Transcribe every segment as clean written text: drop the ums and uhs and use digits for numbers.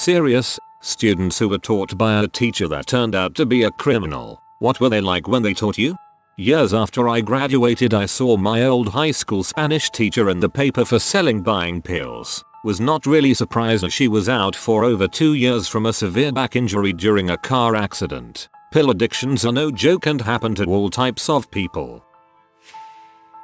Serious, students who were taught by a teacher that turned out to be a criminal. What were they like when they taught you? Years after I graduated, I saw my old high school Spanish teacher in the paper for selling buying pills. Was not really surprised as she was out for over 2 years from a severe back injury during a car accident. Pill addictions are no joke and happen to all types of people.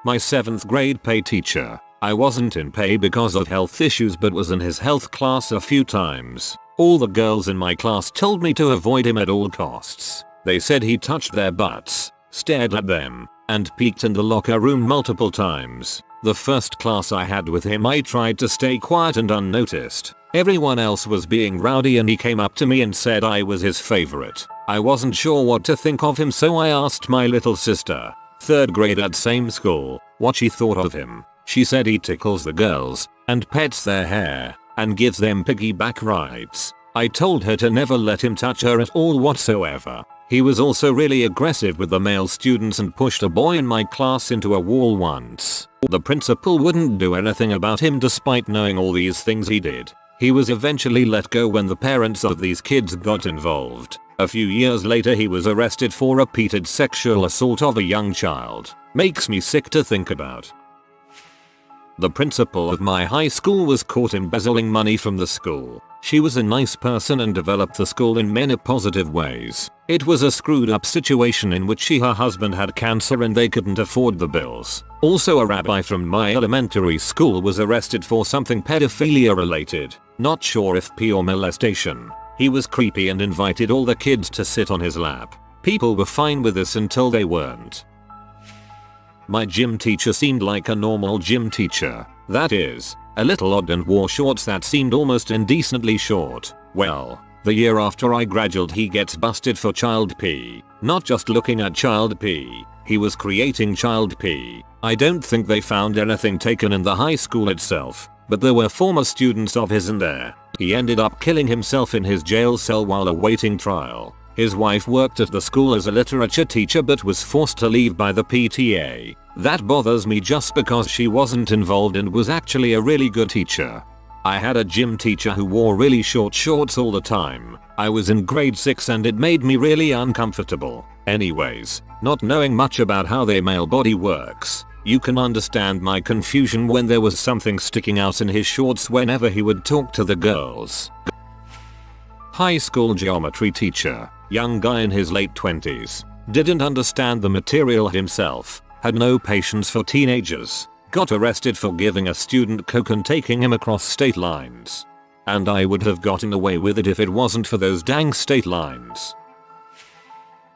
My 7th grade PE teacher. I wasn't in PE because of health issues but was in his health class a few times. All the girls in my class told me to avoid him at all costs. They said he touched their butts, stared at them, and peeked in the locker room multiple times. The first class I had with him I tried to stay quiet and unnoticed. Everyone else was being rowdy and he came up to me and said I was his favorite. I wasn't sure what to think of him, so I asked my little sister, 3rd grade at same school, what she thought of him. She said he tickles the girls, and pets their hair, and gives them piggyback rides. I told her to never let him touch her at all whatsoever. He was also really aggressive with the male students and pushed a boy in my class into a wall once. The principal wouldn't do anything about him despite knowing all these things he did. He was eventually let go when the parents of these kids got involved. A few years later he was arrested for repeated sexual assault of a young child. Makes me sick to think about. The principal of my high school was caught embezzling money from the school. She was a nice person and developed the school in many positive ways. It was a screwed up situation in which her husband had cancer and they couldn't afford the bills. Also, a rabbi from my elementary school was arrested for something pedophilia related. Not sure if PE or molestation. He was creepy and invited all the kids to sit on his lap. People were fine with this until they weren't. My gym teacher seemed like a normal gym teacher. That is, a little odd and wore shorts that seemed almost indecently short. Well, the year after I graduated he gets busted for child PE. Not just looking at child PE, he was creating child PE. I don't think they found anything taken in the high school itself, but there were former students of his in there. He ended up killing himself in his jail cell while awaiting trial. His wife worked at the school as a literature teacher but was forced to leave by the PTA. That bothers me just because she wasn't involved and was actually a really good teacher. I had a gym teacher who wore really short shorts all the time. I was in grade 6 and it made me really uncomfortable. Anyways, not knowing much about how their male body works, you can understand my confusion when there was something sticking out in his shorts whenever he would talk to the girls. High school geometry teacher. Young guy in his late 20s. Didn't understand the material himself. Had no patience for teenagers. Got arrested for giving a student coke and taking him across state lines. And I would have gotten away with it if it wasn't for those dang state lines.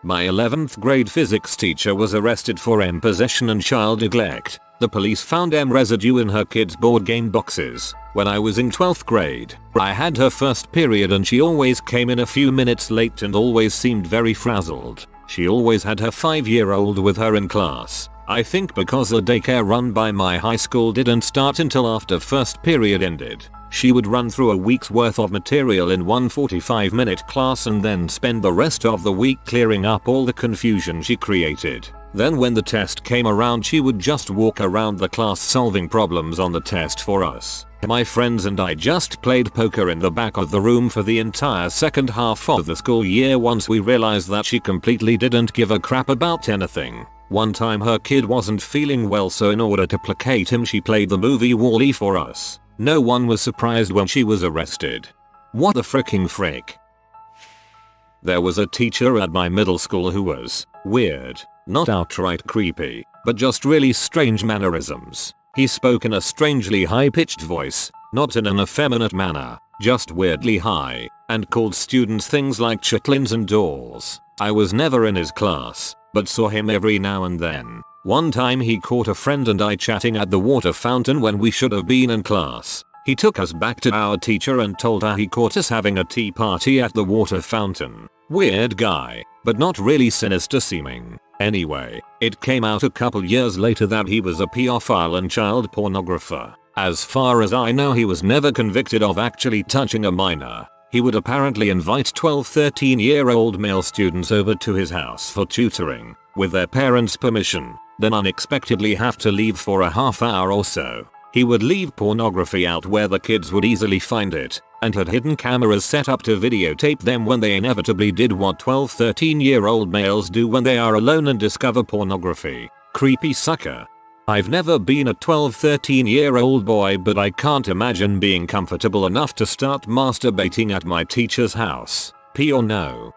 My 11th grade physics teacher was arrested for possession and child neglect. The police found residue in her kids' board game boxes. When I was in 12th grade, I had her first period and she always came in a few minutes late and always seemed very frazzled. She always had her 5-year-old with her in class. I think because the daycare run by my high school didn't start until after first period ended. She would run through a week's worth of material in one 45-minute class and then spend the rest of the week clearing up all the confusion she created. Then when the test came around she would just walk around the class solving problems on the test for us. My friends and I just played poker in the back of the room for the entire second half of the school year once we realized that she completely didn't give a crap about anything. One time her kid wasn't feeling well, so in order to placate him she played the movie Wall-E for us. No one was surprised when she was arrested. What the fricking frick? There was a teacher at my middle school who was weird. Not outright creepy, but just really strange mannerisms. He spoke in a strangely high-pitched voice, not in an effeminate manner, just weirdly high, and called students things like chitlins and dolls. I was never in his class, but saw him every now and then. One time he caught a friend and I chatting at the water fountain when we should have been in class. He took us back to our teacher and told her he caught us having a tea party at the water fountain. Weird guy, but not really sinister seeming. Anyway, it came out a couple years later that he was a pedophile and child pornographer. As far as I know, he was never convicted of actually touching a minor. He would apparently invite 12-13-year-old male students over to his house for tutoring, with their parents' permission, then unexpectedly have to leave for a half hour or so. He would leave pornography out where the kids would easily find it, and had hidden cameras set up to videotape them when they inevitably did what 12-13-year-old males do when they are alone and discover pornography. Creepy sucker. I've never been a 12-13-year-old boy, but I can't imagine being comfortable enough to start masturbating at my teacher's house. P or no.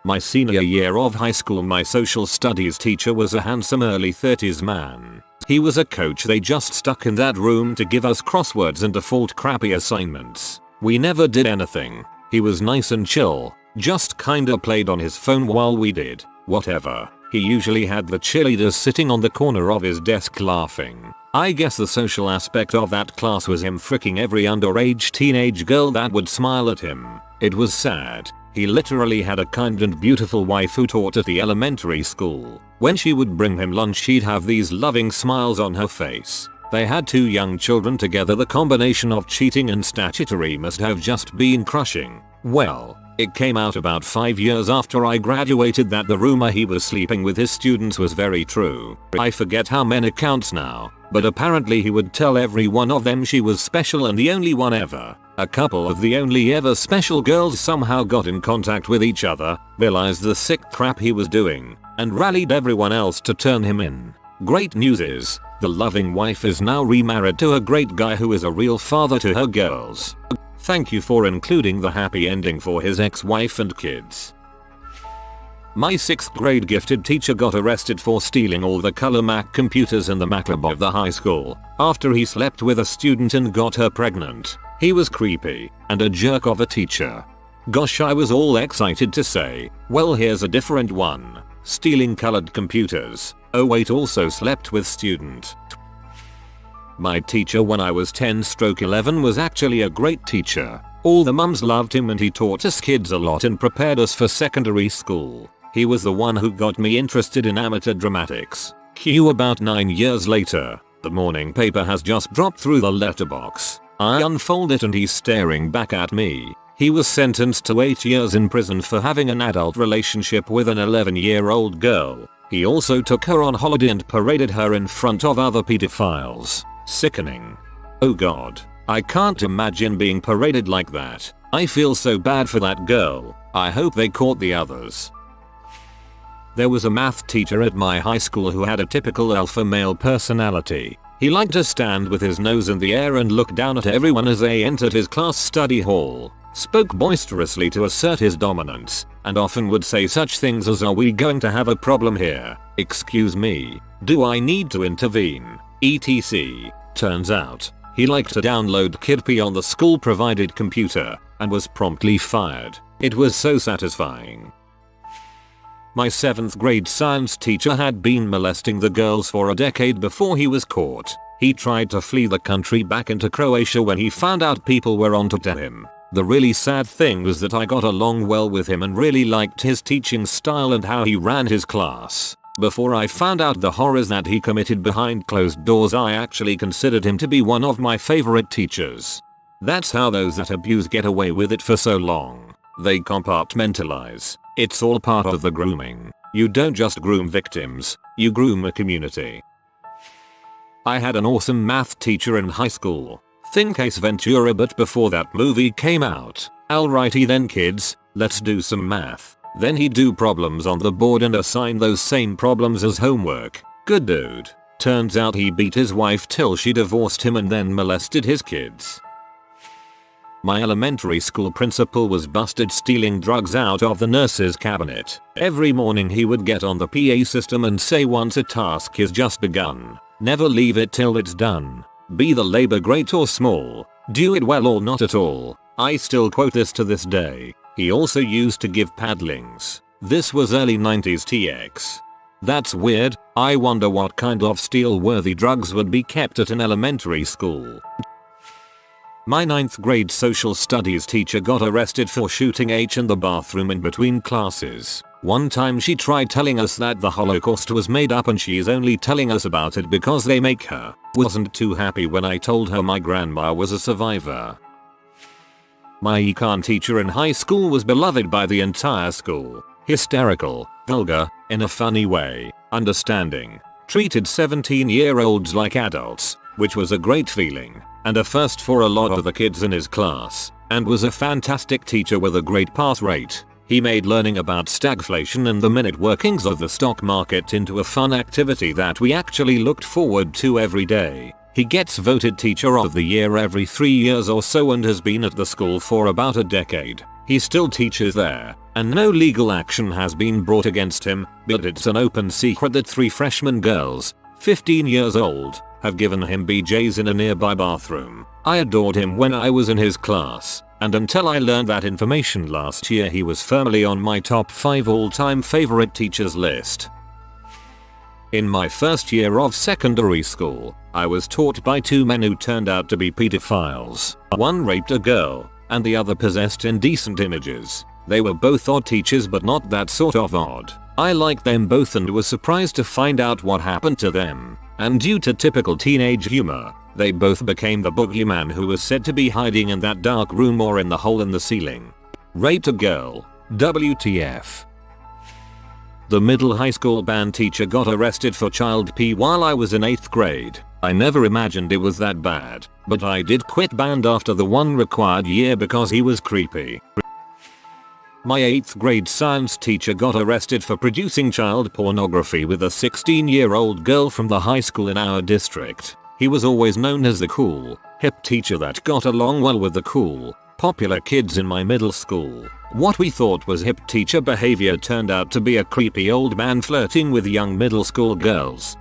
My senior year of high school, my social studies teacher was a handsome early 30s man. He was a coach they just stuck in that room to give us crosswords and default crappy assignments. We never did anything. He was nice and chill, just kinda played on his phone while we did whatever. He usually had the cheerleaders sitting on the corner of his desk laughing. I guess the social aspect of that class was him fricking every underage teenage girl that would smile at him. It was sad. He literally had a kind and beautiful wife who taught at the elementary school. When she would bring him lunch, she'd have these loving smiles on her face. They had 2 young children together. The combination of cheating and statutory must have just been crushing. Well, it came out about 5 years after I graduated that the rumor he was sleeping with his students was very true. I forget how many counts now, but apparently he would tell every one of them she was special and the only one ever. A couple of the only ever special girls somehow got in contact with each other, realized the sick crap he was doing, and rallied everyone else to turn him in. Great news is, the loving wife is now remarried to a great guy who is a real father to her girls. Thank you for including the happy ending for his ex-wife and kids. My 6th grade gifted teacher got arrested for stealing all the color Mac computers in the Mac lab of the high school after he slept with a student and got her pregnant. He was creepy and a jerk of a teacher. Gosh, I was all excited to say, well, here's a different one. Stealing colored computers. Oh wait, also slept with student. My teacher when I was 10-11 was actually a great teacher. All the mums loved him and he taught us kids a lot and prepared us for secondary school. He was the one who got me interested in amateur dramatics. Cue about 9 years later. The morning paper has just dropped through the letterbox. I unfold it and he's staring back at me. He was sentenced to 8 years in prison for having an adult relationship with an 11-year-old girl. He also took her on holiday and paraded her in front of other pedophiles. Sickening. Oh god. I can't imagine being paraded like that. I feel so bad for that girl. I hope they caught the others. There was a math teacher at my high school who had a typical alpha male personality. He liked to stand with his nose in the air and look down at everyone as they entered his class study hall, spoke boisterously to assert his dominance, and often would say such things as, "Are we going to have a problem here? Excuse me, do I need to intervene? etc." Turns out, he liked to download KidP on the school provided computer, and was promptly fired. It was so satisfying. My 7th grade science teacher had been molesting the girls for a decade before he was caught. He tried to flee the country back into Croatia when he found out people were onto him. The really sad thing was that I got along well with him and really liked his teaching style and how he ran his class. Before I found out the horrors that he committed behind closed doors, I actually considered him to be one of my favorite teachers. That's how those that abuse get away with it for so long. They compartmentalize. It's all part of the grooming. You don't just groom victims, you groom a community. I had an awesome math teacher in high school. Think Ace Ventura, but before that movie came out. Alrighty then kids, let's do some math. Then he'd do problems on the board and assign those same problems as homework. Good dude. Turns out he beat his wife till she divorced him and then molested his kids. My elementary school principal was busted stealing drugs out of the nurse's cabinet. Every morning he would get on the PA system and say, "Once a task is just begun, never leave it till it's done. Be the labor great or small, do it well or not at all." I still quote this to this day. He also used to give paddlings. This was early 90s TX. That's weird. I wonder what kind of steal-worthy drugs would be kept at an elementary school. My 9th grade social studies teacher got arrested for shooting H in the bathroom in between classes. One time she tried telling us that the Holocaust was made up and she's only telling us about it because they make her. Wasn't too happy when I told her my grandma was a survivor. My econ teacher in high school was beloved by the entire school. Hysterical, vulgar, in a funny way, understanding, treated 17-year-olds like adults, which was a great feeling and a first for a lot of the kids in his class, and was a fantastic teacher with a great pass rate. He made learning about stagflation and the minute workings of the stock market into a fun activity that we actually looked forward to every day. He gets voted Teacher of the Year every 3 years or so and has been at the school for about a decade. He still teaches there, and no legal action has been brought against him, but it's an open secret that 3 freshman girls, 15 years old, have given him BJs in a nearby bathroom. I adored him when I was in his class, and until I learned that information last year he was firmly on my top 5 all-time favorite teachers list. In my first year of secondary school, I was taught by 2 men who turned out to be pedophiles. One raped a girl, and the other possessed indecent images. They were both odd teachers, but not that sort of odd. I liked them both and was surprised to find out what happened to them. And due to typical teenage humor, they both became the boogeyman who was said to be hiding in that dark room or in the hole in the ceiling. Raped a girl. WTF. The middle high school band teacher got arrested for child P while I was in 8th grade. I never imagined it was that bad, but I did quit band after the 1 required year because he was creepy. My 8th grade science teacher got arrested for producing child pornography with a 16-year-old girl from the high school in our district. He was always known as the cool, hip teacher that got along well with the cool, popular kids in my middle school. What we thought was hip teacher behavior turned out to be a creepy old man flirting with young middle school girls.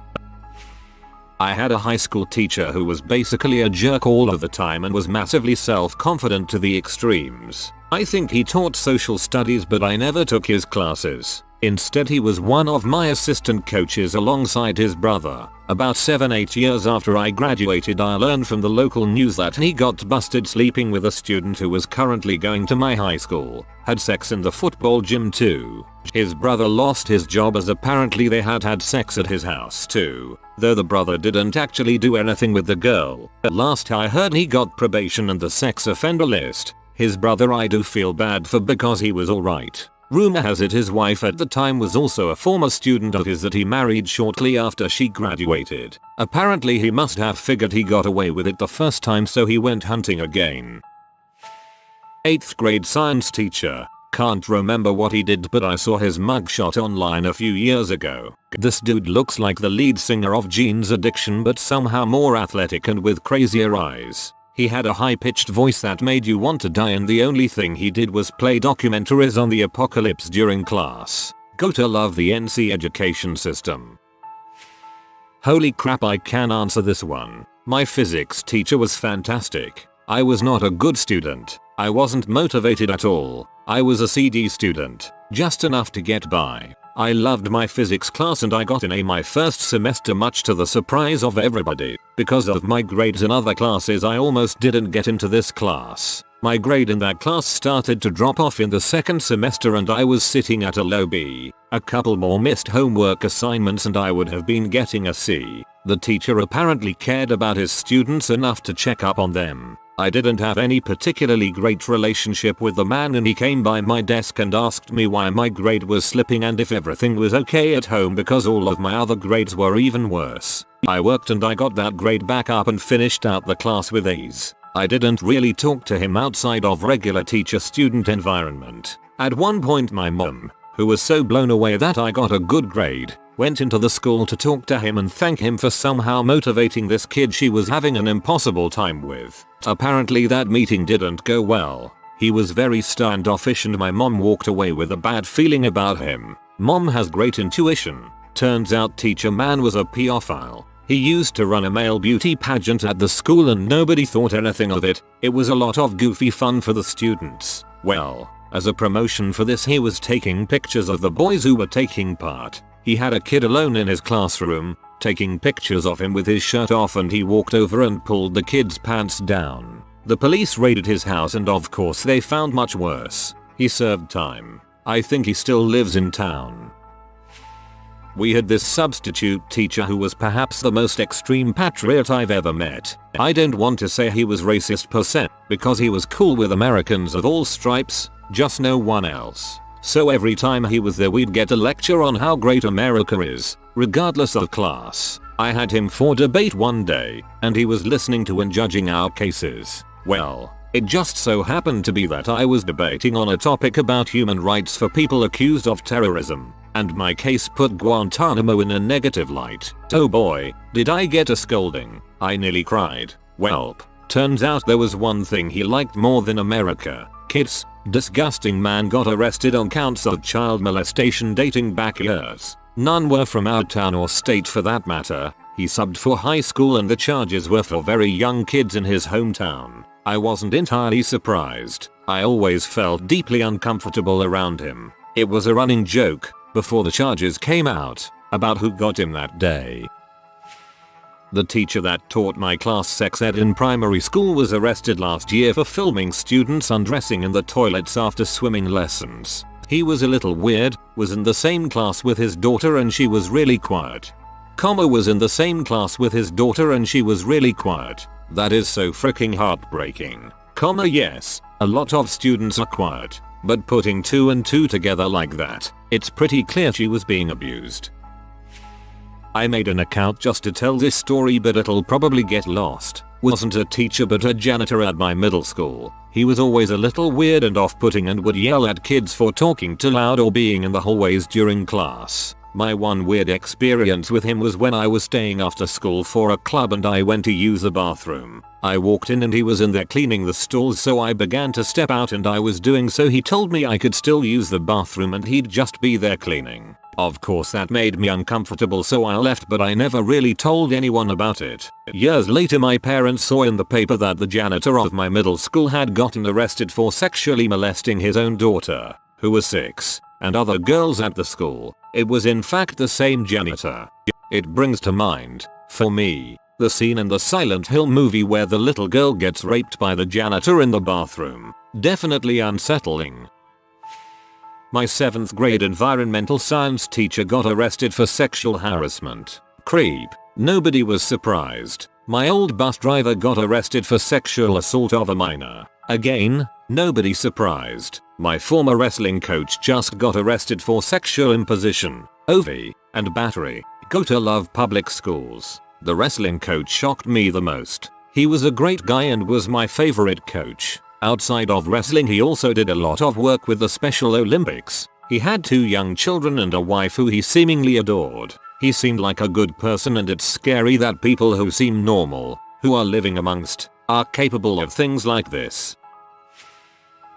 I had a high school teacher who was basically a jerk all of the time and was massively self-confident to the extremes. I think he taught social studies, but I never took his classes. Instead, he was one of my assistant coaches alongside his brother. About 7-8 years after I graduated, I learned from the local news that he got busted sleeping with a student who was currently going to my high school. Had sex in the football gym too. His brother lost his job as apparently they had sex at his house too, though the brother didn't actually do anything with the girl. Last I heard, he got probation and the sex offender list. His brother I do feel bad for because he was alright. Rumor has it his wife at the time was also a former student of his that he married shortly after she graduated. Apparently he must have figured he got away with it the first time, so he went hunting again. 8th grade science teacher. Can't remember what he did, but I saw his mugshot online a few years ago. This dude looks like the lead singer of Gene's Addiction, but somehow more athletic and with crazier eyes. He had a high-pitched voice that made you want to die, and the only thing he did was play documentaries on the apocalypse during class. Gotta love the NC education system. Holy crap, I can answer this one. My physics teacher was fantastic. I was not a good student. I wasn't motivated at all. I was a CD student, just enough to get by. I loved my physics class and I got an A my first semester, much to the surprise of everybody. Because of my grades in other classes, I almost didn't get into this class. My grade in that class started to drop off in the 2nd semester and I was sitting at a low B. A couple more missed homework assignments and I would have been getting a C. The teacher apparently cared about his students enough to check up on them. I didn't have any particularly great relationship with the man, and he came by my desk and asked me why my grade was slipping and if everything was okay at home because all of my other grades were even worse. I worked and I got that grade back up and finished out the class with A's. I didn't really talk to him outside of regular teacher-student environment. At one point my mom, who was so blown away that I got a good grade, went into the school to talk to him and thank him for somehow motivating this kid she was having an impossible time with. Apparently that meeting didn't go well. He was very standoffish and my mom walked away with a bad feeling about him. Mom has great intuition. Turns out teacher man was a pedophile. He used to run a male beauty pageant at the school and nobody thought anything of it. It was a lot of goofy fun for the students. Well, as a promotion for this, he was taking pictures of the boys who were taking part. He had a kid alone in his classroom, taking pictures of him with his shirt off, and he walked over and pulled the kid's pants down. The police raided his house and of course they found much worse. He served time. I think he still lives in town. We had this substitute teacher who was perhaps the most extreme patriot I've ever met. I don't want to say he was racist per se, because he was cool with Americans of all stripes, just no one else. So every time he was there we'd get a lecture on how great America is, regardless of class. I had him for debate one day, and he was listening to and judging our cases. Well, it just so happened to be that I was debating on a topic about human rights for people accused of terrorism, and my case put Guantanamo in a negative light. Oh boy, did I get a scolding. I nearly cried. Welp. Turns out there was one thing he liked more than America. Kids. Disgusting man got arrested on counts of child molestation dating back years. None were from our town or state for that matter. He subbed for high school and the charges were for very young kids in his hometown. I wasn't entirely surprised. I always felt deeply uncomfortable around him. It was a running joke, before the charges came out, about who got him that day. The teacher that taught my class sex ed in primary school was arrested last year for filming students undressing in the toilets after swimming lessons. He was a little weird, was in the same class with his daughter and she was really quiet. Was in the same class with his daughter and she was really quiet. That is so freaking heartbreaking. Yes, a lot of students are quiet, but putting 2 and 2 together like that, it's pretty clear she was being abused. I made an account just to tell this story but it'll probably get lost. Wasn't a teacher but a janitor at my middle school. He was always a little weird and off-putting and would yell at kids for talking too loud or being in the hallways during class. My one weird experience with him was when I was staying after school for a club and I went to use the bathroom. I walked in and he was in there cleaning the stalls, so I began to step out and I was doing so. He told me I could still use the bathroom and he'd just be there cleaning. Of course that made me uncomfortable, so I left, but I never really told anyone about it. Years later my parents saw in the paper that the janitor of my middle school had gotten arrested for sexually molesting his own daughter, who was 6, and other girls at the school. It was in fact the same janitor. It brings to mind, for me, the scene in the Silent Hill movie where the little girl gets raped by the janitor in the bathroom. Definitely unsettling. My 7th grade environmental science teacher got arrested for sexual harassment. Creep. Nobody was surprised. My old bus driver got arrested for sexual assault of a minor. Again, nobody surprised. My former wrestling coach just got arrested for sexual imposition, OV, and battery. Gotta love public schools. The wrestling coach shocked me the most. He was a great guy and was my favorite coach. Outside of wrestling he also did a lot of work with the Special Olympics. He had 2 young children and a wife who he seemingly adored. He seemed like a good person, and it's scary that people who seem normal, who are living amongst, are capable of things like this.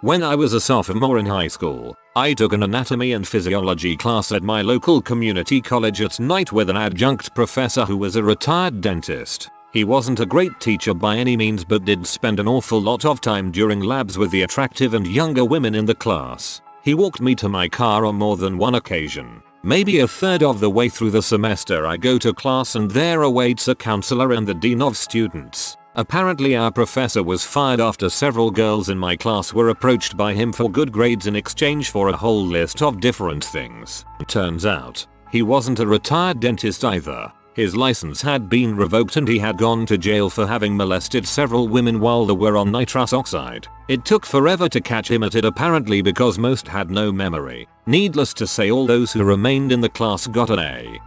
When I was a sophomore in high school, I took an anatomy and physiology class at my local community college at night with an adjunct professor who was a retired dentist. He wasn't a great teacher by any means, but did spend an awful lot of time during labs with the attractive and younger women in the class. He walked me to my car on more than one occasion. Maybe a third of the way through the semester I go to class and there awaits a counselor and the dean of students. Apparently our professor was fired after several girls in my class were approached by him for good grades in exchange for a whole list of different things. Turns out, he wasn't a retired dentist either. His license had been revoked and he had gone to jail for having molested several women while they were on nitrous oxide. It took forever to catch him at it, apparently because most had no memory. Needless to say, all those who remained in the class got an A.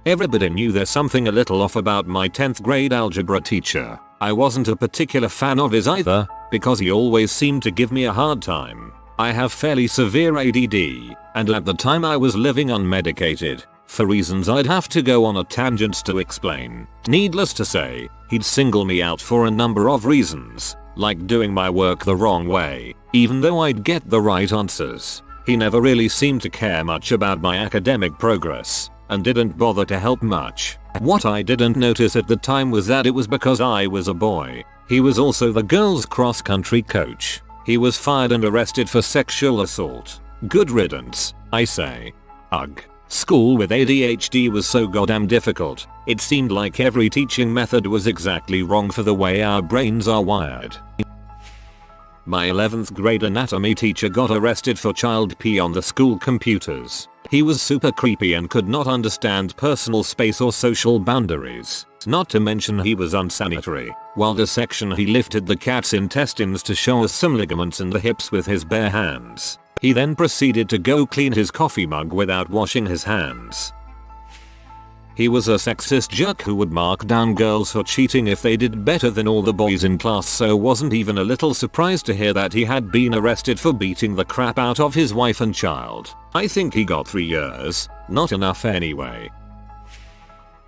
Everybody knew there's something a little off about my 10th grade algebra teacher. I wasn't a particular fan of his either, because he always seemed to give me a hard time. I have fairly severe ADD, and at the time I was living unmedicated. For reasons I'd have to go on a tangent to explain. Needless to say, he'd single me out for a number of reasons, like doing my work the wrong way, even though I'd get the right answers. He never really seemed to care much about my academic progress, and didn't bother to help much. What I didn't notice at the time was that it was because I was a boy. He was also the girls' cross-country coach. He was fired and arrested for sexual assault. Good riddance, I say. Ugh. School with ADHD was so goddamn difficult. It seemed like every teaching method was exactly wrong for the way our brains are wired. My 11th grade anatomy teacher got arrested for child pee on the school computers. He was super creepy and could not understand personal space or social boundaries. Not to mention he was unsanitary. While the section he lifted the cat's intestines to show us some ligaments in the hips with his bare hands. He then proceeded to go clean his coffee mug without washing his hands. He was a sexist jerk who would mark down girls for cheating if they did better than all the boys in class, so wasn't even a little surprised to hear that he had been arrested for beating the crap out of his wife and child. I think he got 3 years, not enough anyway.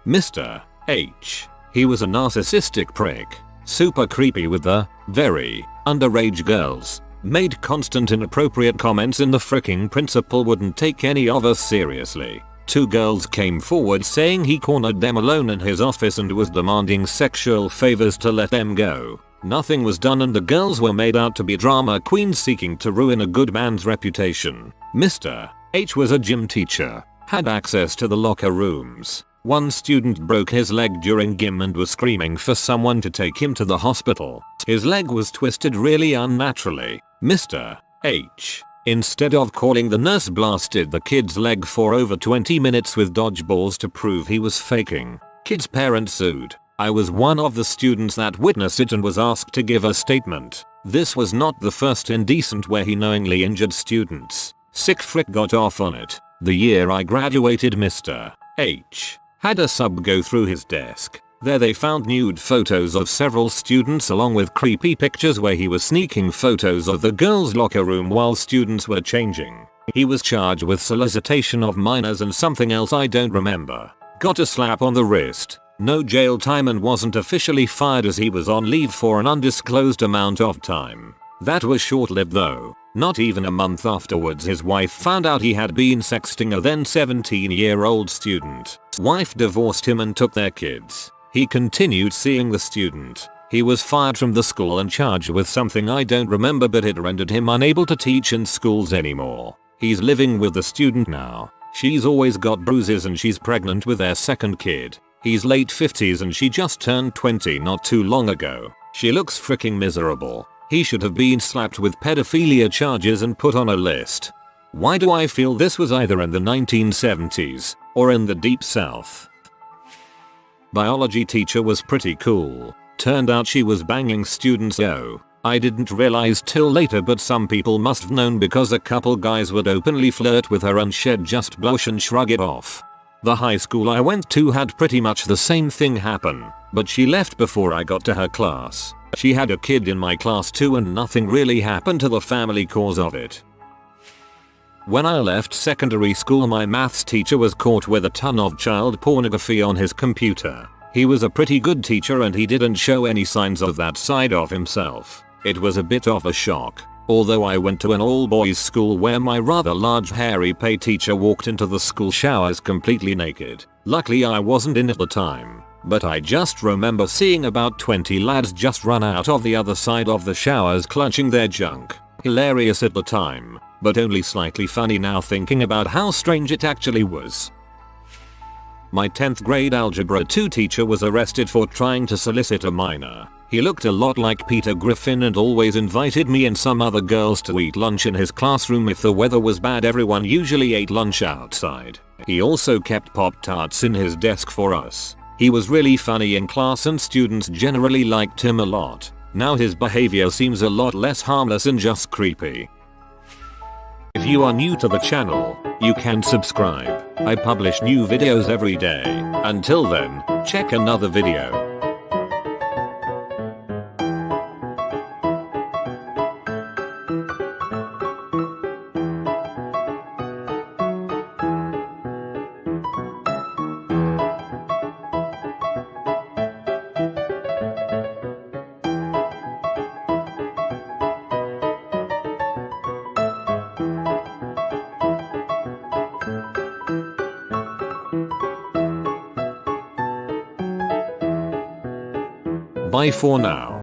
Mr. H. He was a narcissistic prick. Super creepy with the very underage girls. Made constant inappropriate comments and the fricking principal wouldn't take any of us seriously. 2 girls came forward saying he cornered them alone in his office and was demanding sexual favors to let them go. Nothing was done and the girls were made out to be drama queens seeking to ruin a good man's reputation. Mr. H was a gym teacher, had access to the locker rooms. One student broke his leg during gym and was screaming for someone to take him to the hospital. His leg was twisted really unnaturally. Mr. H, instead of calling the nurse, blasted the kid's leg for over 20 minutes with dodgeballs to prove he was faking. Kid's parents sued. I was one of the students that witnessed it and was asked to give a statement. This was not the first indecent where he knowingly injured students. Sick frick got off on it. The year I graduated, Mr. H had a sub go through his desk. There they found nude photos of several students along with creepy pictures where he was sneaking photos of the girls' locker room while students were changing. He was charged with solicitation of minors and something else I don't remember. Got a slap on the wrist. No jail time and wasn't officially fired as he was on leave for an undisclosed amount of time. That was short-lived though. Not even a month afterwards his wife found out he had been sexting a then 17-year-old student. Wife divorced him and took their kids. He continued seeing the student. He was fired from the school and charged with something I don't remember, but it rendered him unable to teach in schools anymore. He's living with the student now. She's always got bruises and she's pregnant with their second kid. He's late 50s and she just turned 20 not too long ago. She looks freaking miserable. He should have been slapped with pedophilia charges and put on a list. Why do I feel this was either in the 1970s or in the Deep South? Biology teacher was pretty cool. Turned out she was banging students. I didn't realize till later, but some people must have known because a couple guys would openly flirt with her and she'd just blush and shrug it off. The high school I went to had pretty much the same thing happen, but she left before I got to her class. She had a kid in my class too and nothing really happened to the family cause of it. When I left secondary school, my maths teacher was caught with a ton of child pornography on his computer. He was a pretty good teacher and he didn't show any signs of that side of himself. It was a bit of a shock. Although I went to an all-boys school where my rather large hairy pay teacher walked into the school showers completely naked. Luckily I wasn't in at the time, but I just remember seeing about 20 lads just run out of the other side of the showers clutching their junk. Hilarious at the time, but only slightly funny now thinking about how strange it actually was. My 10th grade Algebra 2 teacher was arrested for trying to solicit a minor. He looked a lot like Peter Griffin and always invited me and some other girls to eat lunch in his classroom. If the weather was bad, everyone usually ate lunch outside. He also kept Pop-Tarts in his desk for us. He was really funny in class and students generally liked him a lot. Now his behavior seems a lot less harmless and just creepy. If you are new to the channel, you can subscribe. I publish new videos every day. Until then, check another video. Bye for now.